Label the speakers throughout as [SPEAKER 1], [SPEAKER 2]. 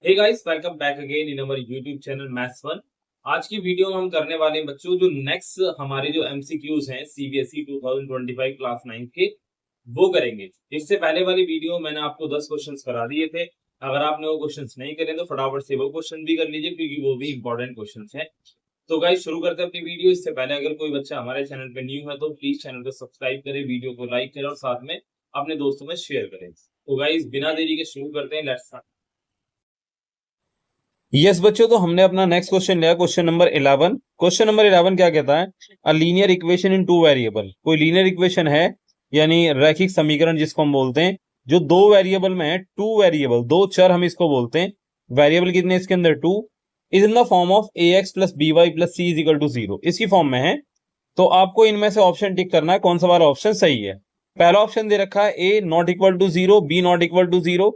[SPEAKER 1] Hey guys, welcome back again in our YouTube channel Maths One. आज की video में हम करने वाले हैं बच्चों जो नेक्स्ट हमारे जो एमसीक्यूज हैं सीबीएसई 2025 क्लास 9 के, वो करेंगे। इससे पहले वाली वीडियो मैंने आपको 10 क्वेश्चंस करा दिए थे। अगर आपने वो क्वेश्चंस नहीं करे तो फटाफट से वो क्वेश्चन भी कर लीजिए क्योंकि वो भी इंपॉर्टेंट क्वेश्चंस हैं। तो गाइस शुरू करते हैं अपनी वीडियो। इससे पहले अगर कोई बच्चा हमारे चैनल पे न्यू है तो प्लीज चैनल को सब्सक्राइब करें, वीडियो को लाइक करें और साथ में अपने दोस्तों में शेयर करें। तो गाइस बिना देरी के शुरू करते हैं, लेट्स स्टार्ट।
[SPEAKER 2] यस बच्चों, तो हमने अपना नेक्स्ट क्वेश्चन लिया, क्वेश्चन नंबर 11। क्वेश्चन नंबर 11 क्या कहता है? A linear equation in two variable. कोई लीनियर इक्वेशन है यानी रैखिक समीकरण जिसको हम बोलते हैं, जो दो वेरिएबल में है। टू वेरिएबल, दो चर हम इसको बोलते हैं। वेरिएबल कितने इसके अंदर? Two. Is in the form of a x plus b y plus c is equal to 0। इसकी फॉर्म में है। तो आपको इनमें से ऑप्शन टिक करना है, कौन सा वाला ऑप्शन सही है। पहला ऑप्शन दे रखा है a not equal to 0, b not equal to 0।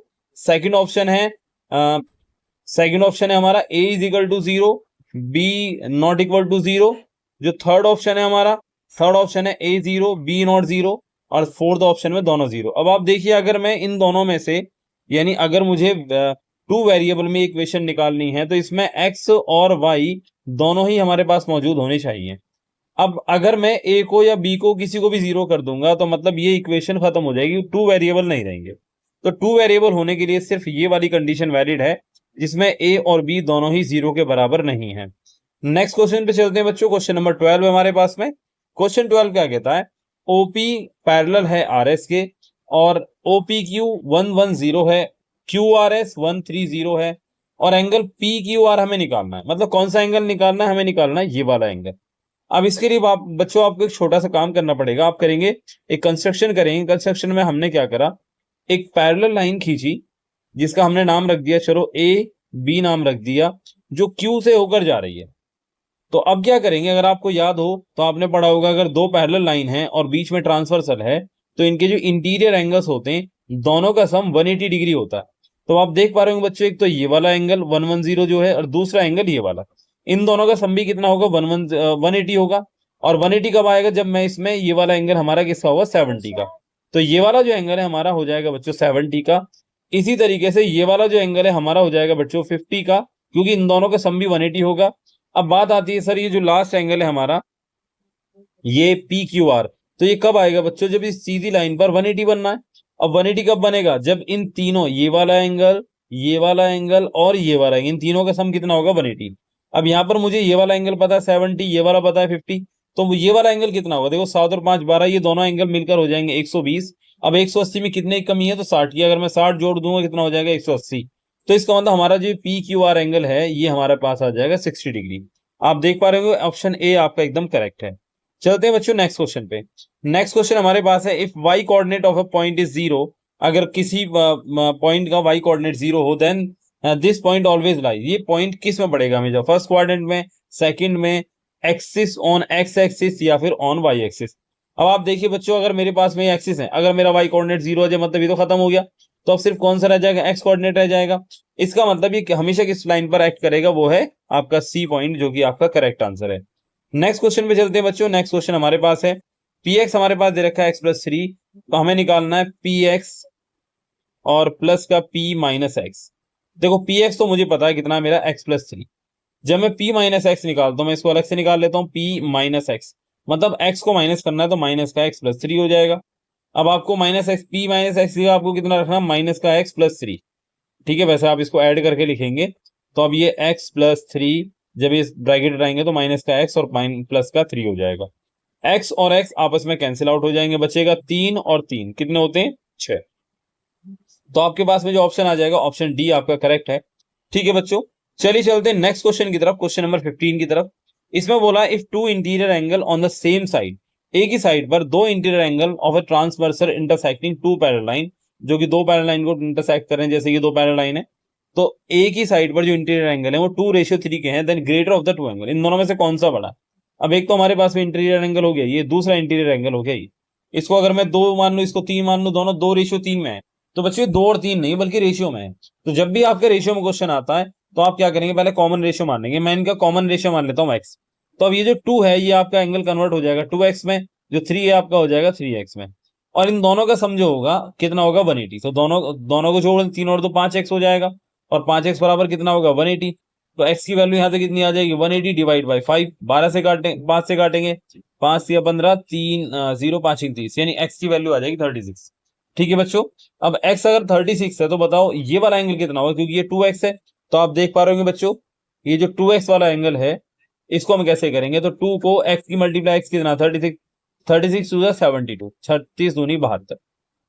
[SPEAKER 2] Second option है हमारा a is equal to 0, b not equal to 0। जो थर्ड ऑप्शन है हमारा, थर्ड ऑप्शन है ए 0, बी नॉट 0। और फोर्थ ऑप्शन में दोनों 0। अब आप देखिए, अगर मैं इन दोनों में से यानी अगर मुझे टू वेरिएबल में इक्वेशन निकालनी है तो इसमें एक्स और वाई दोनों ही हमारे पास मौजूद होने चाहिए। अब अगर मैं ए को या बी को किसी को भी 0 कर दूंगा तो मतलब ये इक्वेशन खत्म हो जाएगी, टू वेरिएबल नहीं रहेंगे। तो टू वेरिएबल होने के लिए सिर्फ ये वाली कंडीशन वैलिड है जिसमें ए और बी दोनों ही 0 के बराबर नहीं है। नेक्स्ट क्वेश्चन पे चलते हैं बच्चों। क्वेश्चन नंबर 12 हमारे पास में। क्वेश्चन 12 क्या कहता है? ओपी पैरेलल है आरएस के और ओपी क्यू 110 है, क्यू आर एस 130 है और एंगल पी क्यू आर हमें निकालना है। मतलब कौन सा एंगल निकालना है? हमें निकालना है ये वाला एंगल। अब इसके लिए आप बच्चों आपको एक छोटा सा काम करना पड़ेगा। आप करेंगे, एक कंस्ट्रक्शन करेंगे। कंस्ट्रक्शन में हमने क्या करा, एक पैरेलल लाइन खींची जिसका हमने नाम रख दिया, चलो ए बी नाम रख दिया, जो क्यू से होकर जा रही है। तो अब क्या करेंगे, अगर आपको याद हो तो आपने पढ़ा होगा, अगर दो पैरेलल लाइन है और बीच में ट्रांसवर्सल है तो इनके जो इंटीरियर एंगल्स होते हैं दोनों का सम 180 डिग्री होता है। तो आप देख पा रहे होंगे बच्चों, एक तो ये वाला एंगल 110 जो है और दूसरा एंगल ये वाला। इन दोनों का सम भी कितना होगा? 180 होगा। और 180 कब आएगा? जब मैं इसमें ये वाला एंगल हमारा किसका होगा? 70 का। तो ये वाला जो एंगल है हमारा हो जाएगा बच्चों 70 का। इसी तरीके से ये वाला जो एंगल है हमारा हो जाएगा बच्चों 50 का, क्योंकि इन दोनों का सम भी 180 होगा। अब बात आती है सर, ये जो लास्ट एंगल है हमारा, ये पी क्यू आर, तो ये कब आएगा बच्चों? जब इस सीधी लाइन पर 180 बनना है। अब 180 कब बनेगा? जब इन तीनों, ये वाला एंगल, ये वाला एंगल और ये वाला एंगल, इन तीनों का सम कितना होगा? 180। अब यहाँ पर मुझे ये वाला एंगल पता है 70, ये वाला पता है 50। तो ये वाला एंगल कितना होगा? देखो 7 और 5 12, ये दोनों एंगल मिलकर हो जाएंगे 120। अब 180 में कितने की कमी है? तो 60 की। अगर मैं 60 जोड़ दूंगा कितना हो जाएगा? 180। तो इसका मतलब हमारा जो पी क्यू आर एंगल है ये हमारे पास आ जाएगा 60 डिग्री। आप देख पा रहे हो ऑप्शन ए आपका एकदम करेक्ट है। चलते हैं बच्चों नेक्स्ट क्वेश्चन पे। नेक्स्ट क्वेश्चन हमारे पास है, if y coordinate of a point is 0। अगर किसी पॉइंट का वाई कोऑर्डिनेट 0 हो then this point always lies. ये पॉइंट किस में पड़ेगा हमेशा? फर्स्ट क्वाड्रेंट में, सेकंड में, एक्सिस ऑन एक्स एक्सिस या फिर ऑन वाई एक्सिस। अब आप देखिए बच्चों, अगर मेरे पास में एक्सिस है, अगर मेरा वाई कोऑर्डिनेट 0 हो जाए मतलब ये तो खत्म हो गया। तो अब सिर्फ कौन सा रह जाएगा? एक्स कोऑर्डिनेट रह जाएगा। इसका मतलब ये हमेशा किस लाइन पर एक्ट करेगा? वो है आपका सी पॉइंट, जो कि आपका करेक्ट आंसर है। नेक्स्ट क्वेश्चन पे चलते हैं बच्चों। नेक्स्ट क्वेश्चन हमारे पास है, पी एक्स हमारे पास दे रखा है x+3, तो हमें निकालना है पी एक्स और प्लस का p माइनस एक्स। देखो पी एक्स तो मुझे पता है कितना मेरा x+3। जब मैं p माइनस एक्स निकालता हूँ, मैं इसको अलग से निकाल लेता हूँ, p माइनस एक्स, मतलब x को माइनस करना है तो माइनस का x+3 हो जाएगा। अब आपको minus x, p minus x आपको कितना रखना? माइनस का x+3। ठीक है, वैसे आप इसको ऐड करके लिखेंगे तो अब ये x+3, जब ये ब्रैकेट हटाएंगे तो माइनस का x और प्लस का 3 हो जाएगा। x और x आपस में कैंसिल आउट हो जाएंगे, बचेगा 3 और 3 कितने होते हैं? 6। तो आपके पास में जो ऑप्शन आ जाएगा ऑप्शन डी आपका करेक्ट है। ठीक है बच्चों, चलिए चलते हैं नेक्स्ट क्वेश्चन की तरफ, क्वेश्चन नंबर 15 की तरफ। इसमें बोला, if two interior angle on the same side, एक ही साइड पर दो interior angle of a transversal intersecting two parallel line, जो कि दो पैरेलल लाइन को इंटरसेक्ट करें, जैसे ये दो पैरेलल लाइन है, तो एक ही साइड पर जो इंटीरियर एंगल है वो 2:3 के हैं, then greater of the two angle, इन दोनों में से कौन सा बड़ा? अब एक तो हमारे पास में इंटीरियर एंगल हो गया, ये दूसरा इंटीरियर एंगल हो गया ये। इसको अगर मैं 2 मान लूं, इसको 3 मान लूं, दोनों 2:3 में है। तो बच्चे 2 और 3 नहीं बल्कि रेशियो में है। तो जब भी आपके रेशियो में क्वेश्चन आता है तो आप क्या करेंगे? पहले कॉमन रेशियो मान लेंगे। मैं इनका कॉमन रेशियो मान लेता हूँ एक्स। तो अब ये जो 2 है ये आपका एंगल कन्वर्ट हो जाएगा 2x में, जो 3 है आपका हो जाएगा 3x में, और इन दोनों का सम जो होगा कितना होगा? 180। तो दोनों को जोड़ 3 और 2 5x हो जाएगा। और 5x बराबर कितना होगा 180। तो x की वैल्यू यहाँ से कितनी आ जाएगी 180 डिवाइड बाई 5। 12 से काटें 5 से काटेंगे 5 या 15 3 0 5 30 यानी x की वैल्यू आ जाएगी 36। ठीक है बच्चों, अब x अगर 36 है तो बताओ ये वाला एंगल कितना होगा, क्योंकि ये 2x है। तो आप देख पा रहे होंगे बच्चों ये जो 2x वाला एंगल है इसको हम कैसे करेंगे, तो 2 को x की मल्टीप्लाई x कितना 36 36 टू 72 36 दूनी 72।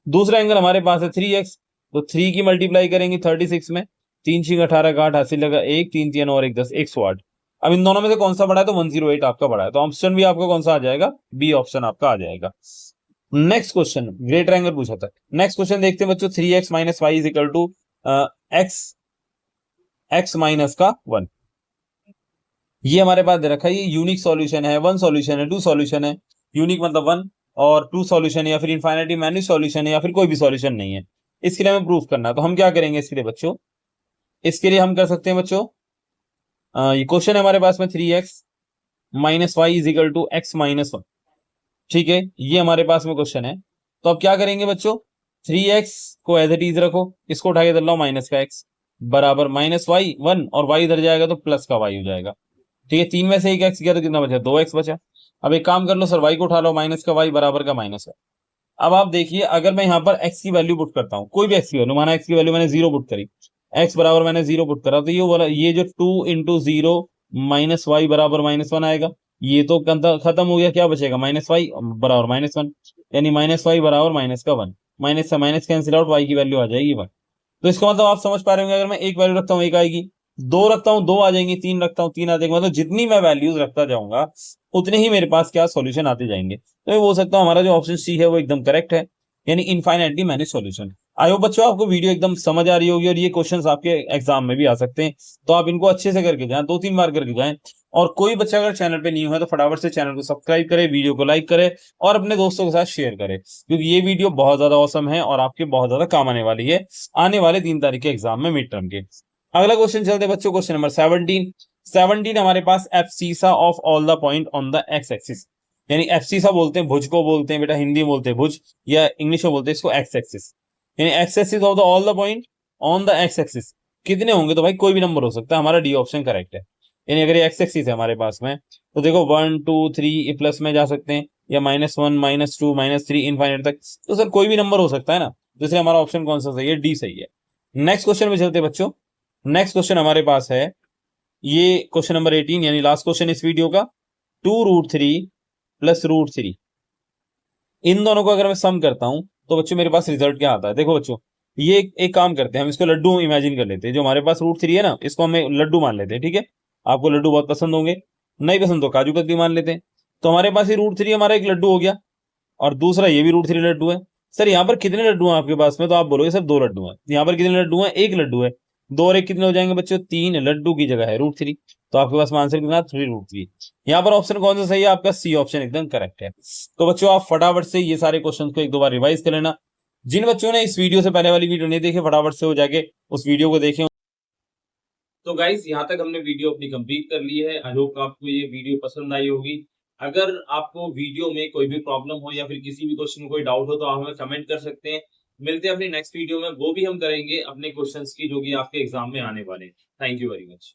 [SPEAKER 2] दूसरा एंगल हमारे पास है 3x, तो 3 की मल्टीप्लाई करेंगे 36 में 3 6 18 का 8 हासिल लगा 1 3 3 और 1 10 108। अब इन दोनों में से कौन सा बड़ा है तो 108 आपका बड़ा है, तो ऑप्शन भी आपका कौन सा आ जाएगा बी ऑप्शन आपका आ जाएगा। नेक्स्ट क्वेश्चन ग्रेटर एंगल पूछा था। नेक्स्ट क्वेश्चन देखते हैं बच्चों 3x minus y is equal to x minus का 1। ये हमारे पास दे रखा है, ये यूनिक सॉल्यूशन है, 1 सॉल्यूशन है, 2 सॉल्यूशन है। यूनिक मतलब 1 और 2 सॉल्यूशन है, या फिर इनफाइनाइटली मैनी सॉल्यूशन है, या फिर कोई भी सॉल्यूशन नहीं है। इसके लिए हमें प्रूफ करना है, तो हम क्या करेंगे इसके लिए बच्चों, इसके लिए हम कर सकते हैं बच्चों ये क्वेश्चन है हमारे पास में 3x minus y is equal to x minus 1। ठीक है, ये हमारे पास में क्वेश्चन है। तो अब क्या करेंगे बच्चों 3x को एज इट इज रखो, इसको उठा के इधर लाओ माइनस का x बराबर माइनस वाई 1 और y इधर जाएगा तो प्लस का y हो जाएगा। ठीक है, 3 में से एक x गया तो कितना बचा 2x बचा। अब एक काम कर लो सर y को उठा लो माइनस का y बराबर का माइनस है। अब आप देखिए अगर मैं यहाँ पर x की वैल्यू पुट करता हूँ, कोई भी x की वैल्यू, माना x की वैल्यू मैंने 0 पुट करी, x बराबर मैंने 0 पुट करा, तो ये जो 2 इंटू 0 माइनस वाई बराबर माइनस 1 आएगा। ये तो खत्म हो गया, क्या बचेगा माइनस वाई बराबर माइनस 1, यानी माइनस वाई बराबर माइनस का 1। माइनस से माइनस कैंसिल आउट, y की वैल्यू आ जाएगी 1। तो इसका मतलब आप समझ पा रहे होंगे, अगर मैं एक वैल्यू रखता हूँ एक आएगी, 2 रखता हूँ 2 आ जाएंगी, 3 रखता हूँ 3 आ जाएंगे, मतलब जितनी मैं वैल्यूज रखता जाऊंगा उतने ही मेरे पास क्या सॉल्यूशन आते जाएंगे। तो मैं बोल सकता हूँ हमारा जो ऑप्शन सी है वो एकदम करेक्ट है, यानी infinitely many solution. I hope बच्चों आपको वीडियो एकदम समझ आ रही होगी, और ये क्वेश्चंस आपके एग्जाम में भी आ सकते हैं, तो आप इनको अच्छे से करके जाएं, 2-3 बार करके जाएं। और कोई बच्चा अगर चैनल पे न्यू है तो फटाफट से चैनल को सब्सक्राइब करे, वीडियो को लाइक करे और अपने दोस्तों के साथ शेयर करे, क्योंकि ये वीडियो बहुत ज्यादा औसम है और आपके बहुत ज्यादा काम आने वाली है आने वाले 3 तारीख के एग्जाम में, मिड टर्म के। अगला क्वेश्चन चलते हैं बच्चों, क्वेश्चन नंबर 17 हमारे पास abscissa of all the point on the x axis, यानी एब्सिसा बोलते हैं, भुज को बोलते हैं बेटा, हिंदी में बोलते हैं भुज, या इंग्लिश में बोलते हैं इसको एक्स एक्सिस, यानी x axis of the all the point on the x axis कितने होंगे, तो भाई कोई भी नंबर हो सकता है, हमारा डी ऑप्शन करेक्ट है। यानी अगर ये एक्स एक्सिस है हमारे पास में तो देखो 1 2 3 प्लस में जा सकते हैं, या -1 -2 -3 इनफाइनाइट तक, तो सर कोई भी नंबर हो सकता है ना, तो इसलिए हमारा ऑप्शन कौन सा सही है, डी सही है। नेक्स्ट क्वेश्चन में चलते हैं बच्चों। नेक्स्ट क्वेश्चन हमारे पास है ये क्वेश्चन नंबर 18, यानी लास्ट क्वेश्चन इस वीडियो का, 2√3 प्लस √3, इन दोनों को अगर मैं सम करता हूं तो बच्चों मेरे पास रिजल्ट क्या आता है। देखो बच्चों ये एक काम करते हैं, हम इसको लड्डू इमेजिन कर लेते हैं, जो हमारे पास √3 है ना इसको हमें लड्डू मान लेते हैं। ठीक है, आपको लड्डू बहुत पसंद होंगे, नहीं पसंद तो काजू कतली मान लेते हैं। तो हमारे पास ये √3 हमारा एक लड्डू हो गया, और दूसरा ये भी √3 लड्डू है। सर यहाँ पर कितने लड्डू हैं आपके पास में, तो आप बोलोगे सर 2 लड्डू हैं। यहाँ पर कितने लड्डू हैं, 1 लड्डू है, 2 और 1 कितने हो जाएंगे बच्चों, 3 लड्डू की जगह है √3, तो आपके पास आंसर कितना 3√3। यहाँ पर ऑप्शन कौन सा सही है आपका, सी ऑप्शन एकदम करेक्ट है। तो बच्चों आप फटाफट से ये सारे क्वेश्चन को 1-2 बार रिवाइज कर लेना। जिन बच्चों ने इस वीडियो से पहले वाली वीडियो नहीं देखी फटाफट से हो जाके उस वीडियो को देखें।
[SPEAKER 1] तो गाइस यहाँ तक हमने वीडियो अपनी कंप्लीट कर ली है। आई होप आपको ये वीडियो पसंद आई होगी। अगर आपको वीडियो में कोई भी प्रॉब्लम हो या फिर किसी भी क्वेश्चन में कोई डाउट हो तो आप हमें कमेंट कर सकते हैं। मिलते हैं अपनी नेक्स्ट वीडियो में, वो भी हम करेंगे अपने क्वेश्चंस की जो कि आपके एग्जाम में आने वाले हैं। Thank you very much.